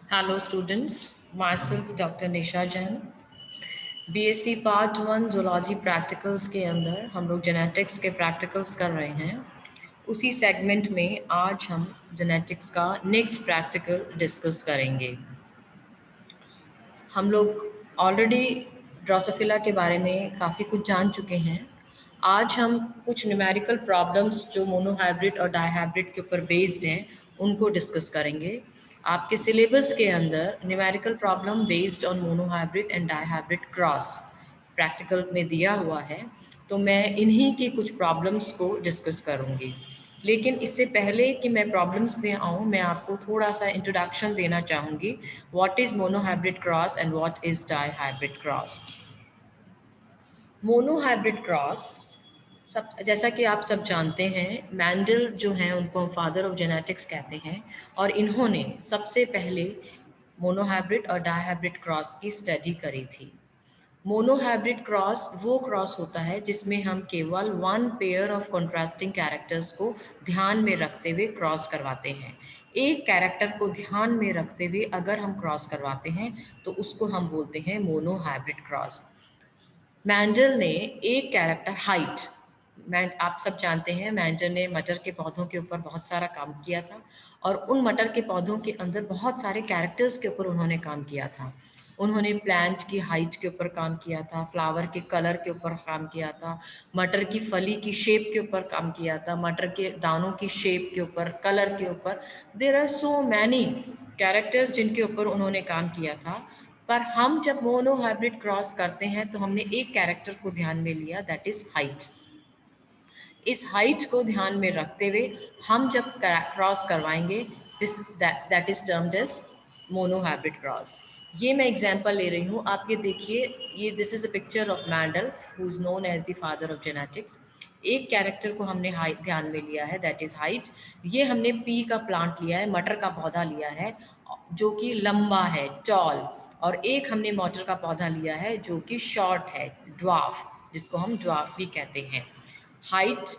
Hello students, myself Dr. Nisha Jain. BSc part 1 zoology practicals के अंदर हम लोग जेनेटिक्स के प्रैक्टिकल्स कर रहे हैं। उसी सेगमेंट में आज हम जेनेटिक्स का नेक्स्ट प्रैक्टिकल डिस्कस करेंगे। हम लोग ऑलरेडी ड्रोसोफिला के बारे में काफ़ी कुछ जान चुके हैं। आज हम कुछ न्यूमेरिकल प्रॉब्लम्स जो मोनोहाइब्रिड और डाइहाइब्रिड के ऊपर बेस्ड हैं उनको डिस्कस करेंगे। आपके सिलेबस के अंदर numerical problem based on monohybrid and dihybrid cross practical में दिया हुआ है, तो मैं इन्हीं की कुछ प्रॉब्लम्स को डिस्कस करूँगी। लेकिन इससे पहले कि मैं प्रॉब्लम्स पे आऊँ, मैं आपको थोड़ा सा इंट्रोडक्शन देना चाहूँगी। What is monohybrid cross and what is dihybrid cross. Monohybrid cross, सब जैसा कि आप सब जानते हैं, मैंडल जो हैं उनको हम फादर ऑफ जेनेटिक्स कहते हैं, और इन्होंने सबसे पहले मोनोहाइब्रिड और डाइहाइब्रिड क्रॉस की स्टडी करी थी। मोनोहाइब्रिड क्रॉस वो क्रॉस होता है जिसमें हम केवल one pair of contrasting characters को ध्यान में रखते हुए क्रॉस करवाते हैं। एक कैरेक्टर को ध्यान में रखते हुए अगर हम क्रॉस करवाते हैं तो उसको हम बोलते हैं मोनोहाइब्रिड क्रॉस। मैंडल ने एक कैरेक्टर हाइट, मैं आप सब जानते हैं मैंडल ने मटर के पौधों के ऊपर बहुत सारा काम किया था, और उन मटर के पौधों के अंदर बहुत सारे कैरेक्टर्स के ऊपर उन्होंने काम किया था। उन्होंने प्लांट की हाइट के ऊपर काम किया था, फ्लावर के कलर के ऊपर काम किया था, मटर की फली की शेप के ऊपर काम किया था, मटर के दानों की शेप के ऊपर, कलर के ऊपर। There are so many characters जिनके ऊपर उन्होंने काम किया था। पर हम जब मोनोहाइब्रिड क्रॉस करते हैं तो हमने एक कैरेक्टर को ध्यान में लिया, दैट इज हाइट। इस हाइट को ध्यान में रखते हुए हम जब क्रॉस करवाएंगे, this that is termed as monohybrid cross. ये मैं एग्जांपल ले रही हूँ, आप ये देखिए, ये this is a picture of Mendel who is known as the father of genetics. एक कैरेक्टर को हमने हाइट ध्यान में लिया है, दैट इज हाइट। ये हमने पी का प्लांट लिया है, मटर का पौधा लिया है जो कि लंबा है, टॉल। और एक हमने मटर का पौधा लिया है जो कि शॉर्ट है, ड्वार्फ, जिसको हम ड्वार्फ भी कहते हैं। हाइट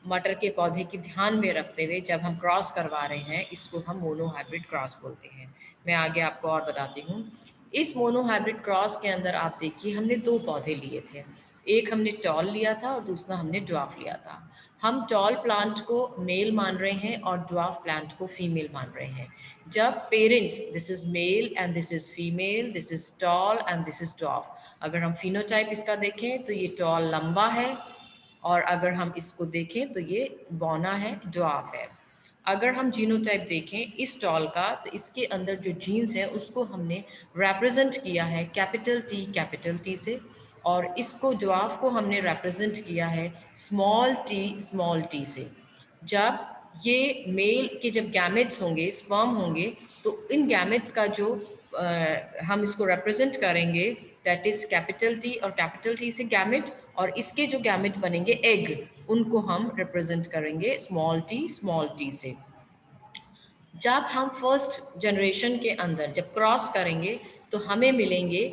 मटर के पौधे की ध्यान में रखते हुए जब हम क्रॉस करवा रहे हैं, इसको हम मोनोहाइब्रिड क्रॉस बोलते हैं। मैं आगे आपको और बताती हूँ। इस मोनोहाइब्रिड क्रॉस के अंदर आप देखिए, हमने दो पौधे लिए थे। एक हमने टॉल लिया था और दूसरा हमने ड्वार्फ लिया था। हम टॉल प्लांट को मेल मान रहे हैं और ड्वार्फ प्लांट को फीमेल मान रहे हैं। जब parents, this is male and this is female, this is tall and this is dwarf. अगर हम फिनोटाइप इसका देखें तो ये टॉल लंबा है, और अगर हम इसको देखें तो ये बौना है, ड्वार्फ है। अगर हम जीनोटाइप देखें इस टॉल का, तो इसके अंदर जो जीन्स है उसको हमने रिप्रेजेंट किया है कैपिटल टी से, और इसको ड्वार्फ को हमने रिप्रेजेंट किया है स्मॉल टी से। जब ये मेल के जब गैमेट्स होंगे, स्पर्म होंगे, तो इन गैमेट्स का जो हम इसको रिप्रेजेंट करेंगे, दैट इज कैपिटल टी, और कैपिटल टी से गैमेट, और इसके जो गैमेट बनेंगे एग, उनको हम रिप्रेजेंट करेंगे स्मॉल टी से। जब हम फर्स्ट जनरेशन के अंदर जब क्रॉस करेंगे तो हमें मिलेंगे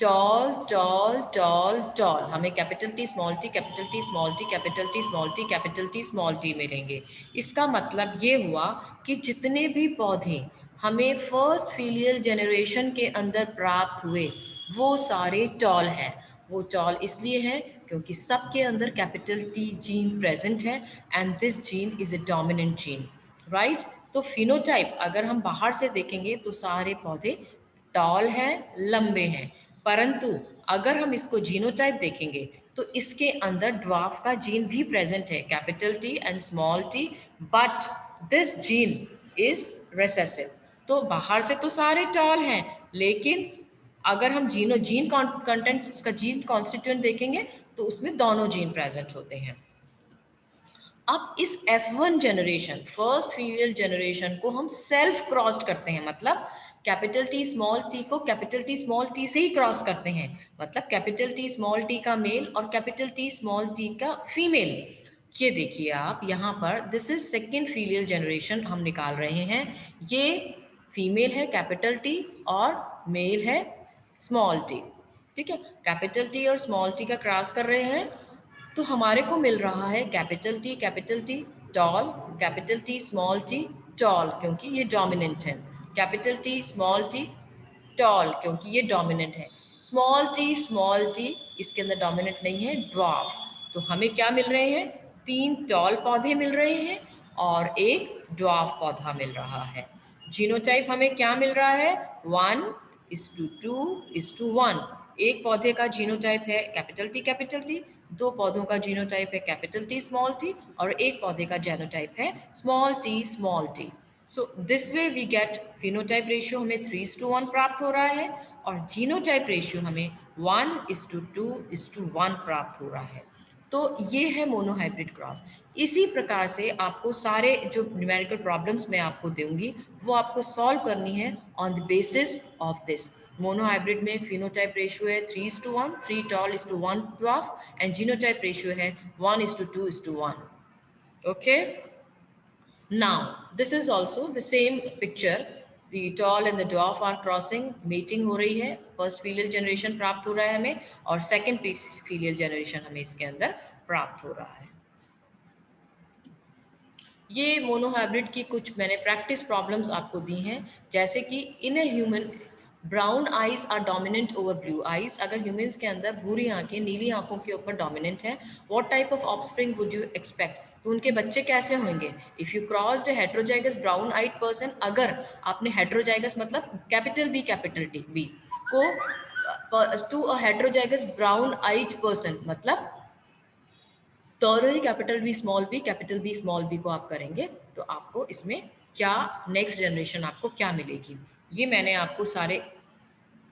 टॉल टॉल टॉल टॉल, हमें capital T small T capital T small T capital T small T capital T small T मिलेंगे। इसका मतलब ये हुआ कि जितने भी पौधे हमें फर्स्ट फीलियल जनरेशन के अंदर प्राप्त हुए वो सारे टॉल हैं। वो टॉल इसलिए हैं क्योंकि सबके अंदर कैपिटल टी जीन प्रेजेंट है, and this gene is a dominant gene, right. तो फिनोटाइप अगर हम बाहर से देखेंगे तो सारे पौधे टॉल हैं, लंबे हैं, परंतु अगर हम इसको जीनोटाइप देखेंगे तो इसके अंदर ड्वार्फ का जीन भी प्रेजेंट है, capital T and small T, but this gene is recessive. तो बाहर से तो सारे टॉल हैं, लेकिन अगर हम जीन कंटेंट, उसका जीन कॉन्स्टिट्यूएंट देखेंगे तो उसमें दोनों जीन प्रेजेंट होते हैं। अब इस F1 generation, first female generation को हम सेल्फ क्रॉस्ड करते हैं, मतलब कैपिटल टी स्मॉल टी को कैपिटल टी स्मॉल टी से ही क्रॉस करते हैं, मतलब कैपिटल टी स्मॉल टी का मेल और कैपिटल टी स्मॉल टी का फीमेल। ये देखिए आप यहाँ पर, this is second female generation हम निकाल रहे हैं। ये फीमेल है कैपिटल टी और मेल है स्मॉल टी, ठीक है। कैपिटल टी और स्मॉल टी का क्रॉस कर रहे हैं तो हमारे को मिल रहा है capital T tall, capital T small T tall, क्योंकि ये डोमिनेंट है। Capital T, small T, tall, क्योंकि ये डोमिनेंट है। स्मॉल टी इसके अंदर डोमिनेंट नहीं है, ड्वार्फ। तो हमें क्या मिल रहे हैं, 3 टॉल पौधे मिल रहे हैं और एक ड्वार्फ पौधा मिल रहा है। जीनोटाइप हमें क्या मिल रहा है, 1:2:1। एक पौधे का जीनोटाइप है कैपिटल टी, 2 पौधों का जीनोटाइप है कैपिटल टी स्मॉल टी, और एक पौधे का जीनोटाइप है small T. So this way we get phenotype ratio हमें 3:1 प्राप्त हो रहा है और जीनोटाइप रेशियो हमें 1:2:1 प्राप्त हो रहा है। तो ये है मोनोहाइब्रिड क्रॉस। इसी प्रकार से आपको सारे जो न्यूमेरिकल प्रॉब्लम्स मैं आपको दूंगी वो आपको सॉल्व करनी है on the basis of this. Monohybrid में फिनोटाइप रेशियो है 3:1, 3 tall is to 1 dwarf, and genotype ratio है 1:2:1। Okay, now this is also the same picture, the tall and the dwarf are crossing, mating हो रही है, first filial generation प्राप्त हो रहा है हमें, और second filial generation हमें इसके अंदर प्राप्त हो रहा है। ये मोनोहाइब्रिड की कुछ मैंने प्रैक्टिस प्रॉब्लम्स आपको दी हैं, जैसे कि in a human brown eyes are dominant over blue eyes. अगर ह्यूमंस के अंदर भूरी आंखें नीली आंखों के ऊपर डोमिनेंट है, what type of offspring would you expect, तो उनके बच्चे कैसे होंगे। If you crossed heterozygous brown eyed person, अगर आपने हेट्रोजाइगस मतलब कैपिटल बी को to a heterozygous brown eyed person, मतलब टॉरल कैपिटल बी स्मॉल बी को आप करेंगे तो आपको इसमें क्या नेक्स्ट जनरेशन आपको क्या मिलेगी। ये मैंने आपको सारे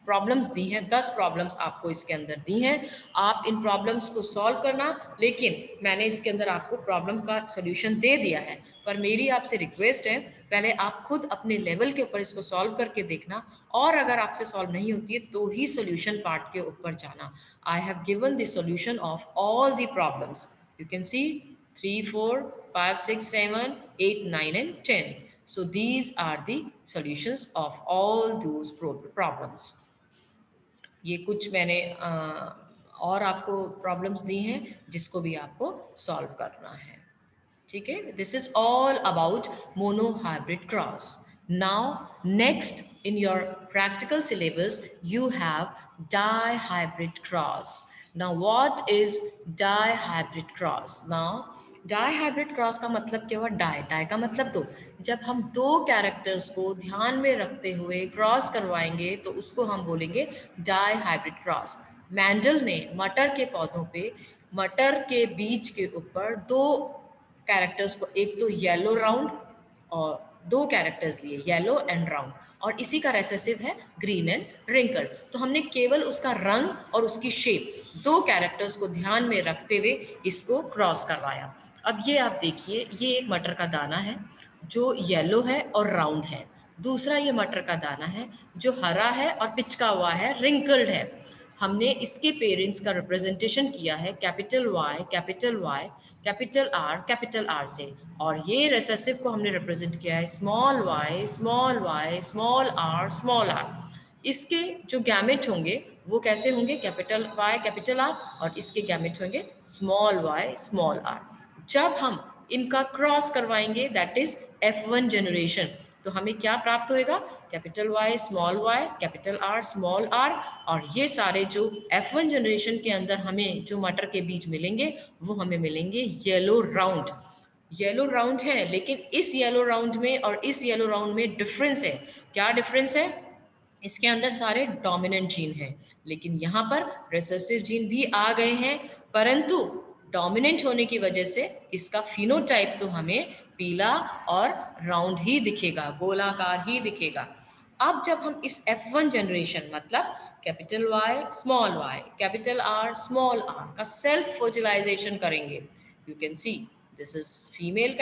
प्रॉब्लम्स दी हैं, 10 प्रॉब्लम्स आपको इसके अंदर दी हैं। आप इन प्रॉब्लम्स को सॉल्व करना, लेकिन मैंने इसके अंदर आपको प्रॉब्लम का सोल्यूशन दे दिया है, पर मेरी आपसे रिक्वेस्ट है पहले आप खुद अपने लेवल के ऊपर इसको सॉल्व करके देखना, और अगर आपसे सॉल्व नहीं होती है तो ही सोल्यूशन पार्ट के ऊपर जाना। I have given the solution of all the problems, you can see 3 4 5 6 7 8 9 and 10. So these are the solutions of all those problems. ये कुछ मैंने और आपको प्रॉब्लम्स दी हैं जिसको भी आपको सॉल्व करना है, ठीक है। This is all about monohybrid cross. Now next in your practical syllabus you have dihybrid cross. Now what is dihybrid cross? Now dihybrid cross का मतलब क्या हुआ, डाई का मतलब दो। जब हम दो कैरेक्टर्स को ध्यान में रखते हुए क्रॉस करवाएंगे तो उसको हम बोलेंगे dihybrid cross। मैंडल ने मटर के पौधों पे मटर के बीज के ऊपर दो कैरेक्टर्स को, एक तो येलो राउंड और दो कैरेक्टर्स लिए येलो एंड राउंड, और इसी का रेसेसिव है ग्रीन एंड रिंकल। तो हमने केवल उसका रंग और उसकी शेप दो कैरेक्टर्स को ध्यान में रखते हुए इसको क्रॉस करवाया। अब ये आप देखिए, ये एक मटर का दाना है जो येलो है और राउंड है, दूसरा ये मटर का दाना है जो हरा है और पिचका हुआ है, रिंकल्ड है। हमने इसके पेरेंट्स का रिप्रेजेंटेशन किया है कैपिटल वाई कैपिटल आर से, और ये रेसेसिव को हमने रिप्रेजेंट किया है स्मॉल वाई स्मॉल आर। इसके जो गैमेट होंगे वो कैसे होंगे, कैपिटल वाई कैपिटल आर, और इसके गैमेट होंगे स्मॉल वाई स्मॉल आर। जब हम इनका क्रॉस करवाएंगे दैट इज F1 जनरेशन, तो हमें क्या प्राप्त होएगा, capital Y capital R small R, और ये सारे जो F1 जनरेशन के अंदर हमें जो मटर के बीज मिलेंगे वो हमें मिलेंगे येलो राउंड है। लेकिन इस येलो राउंड में और इस येलो राउंड में डिफरेंस है। क्या डिफरेंस है, इसके अंदर सारे डोमिनेंट जीन हैं, लेकिन यहाँ पर रिसेसिव जीन भी आ गए हैं, परंतु डोमिनेंट होने की वजह से इसका फिनोटाइप तो हमें पीला और राउंड ही दिखेगा, गोलाकार ही दिखेगा। अब जब हम इस F1 जनरेशन मतलब capital Y capital R small R का सेल्फ फर्टिलाइजेशन करेंगे, you can see this is female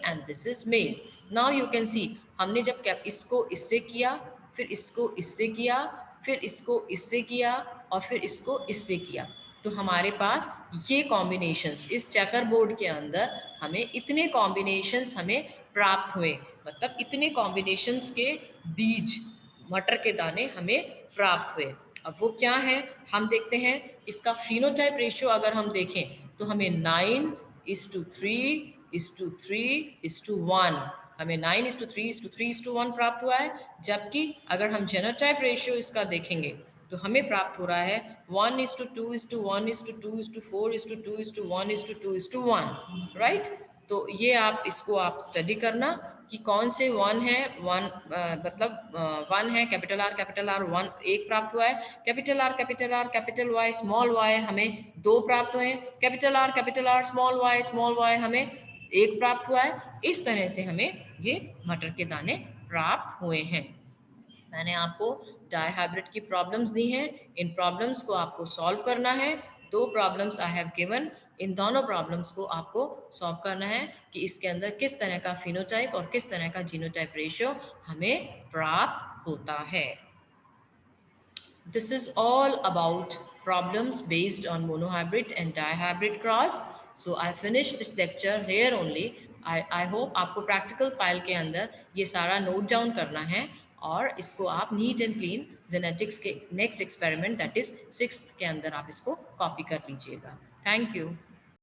and this is male. Now you can see हमने जब इसको इससे किया, फिर इसको इससे किया, फिर इसको इससे किया, और फिर इसको इससे किया, तो हमारे पास ये कॉम्बिनेशंस इस चेकर बोर्ड के अंदर हमें इतने कॉम्बिनेशंस हमें प्राप्त हुए, मतलब इतने कॉम्बिनेशंस के बीज मटर के दाने हमें प्राप्त हुए। अब वो क्या है हम देखते हैं, इसका फिनोटाइप रेशियो अगर हम देखें तो हमें 9:3:3:1 हमें 9:3:3:1 प्राप्त हुआ है, जबकि अगर हम जेनोटाइप रेशियो इसका देखेंगे तो हमें प्राप्त हो रहा है 1:2:1:2:4:2:2:1:1, राइट। तो ये आप इसको आप स्टडी करना कि कौन से वन है, वन मतलब वन है, कैपिटल आर वन एक प्राप्त हुआ है, capital R capital Y small Y हमें दो प्राप्त हुए हैं, कैपिटल आर स्मॉल वाई हमें एक प्राप्त हुआ है। इस तरह से हमें ये मटर के दाने प्राप्त हुए हैं। मैंने आपको डायहाइब्रिड की प्रॉब्लम्स दी हैं, इन प्रॉब्लम्स को आपको सॉल्व करना है। दो प्रॉब्लम्स आई हैव गिवन, इन दोनों प्रॉब्लम्स को आपको सॉल्व करना है कि इसके अंदर किस तरह का फिनोटाइप और किस तरह का जीनोटाइप रेशियो हमें प्राप्त होता है। This is all about problems based on monohybrid and dihybrid cross. So I finished this lecture here only. I hope आपको प्रैक्टिकल फाइल के अंदर ये सारा नोट डाउन करना है और इसको आप नीट एंड क्लीन जेनेटिक्स के next experiment that is 6th के अंदर आप इसको कॉपी कर लीजिएगा। Thank you.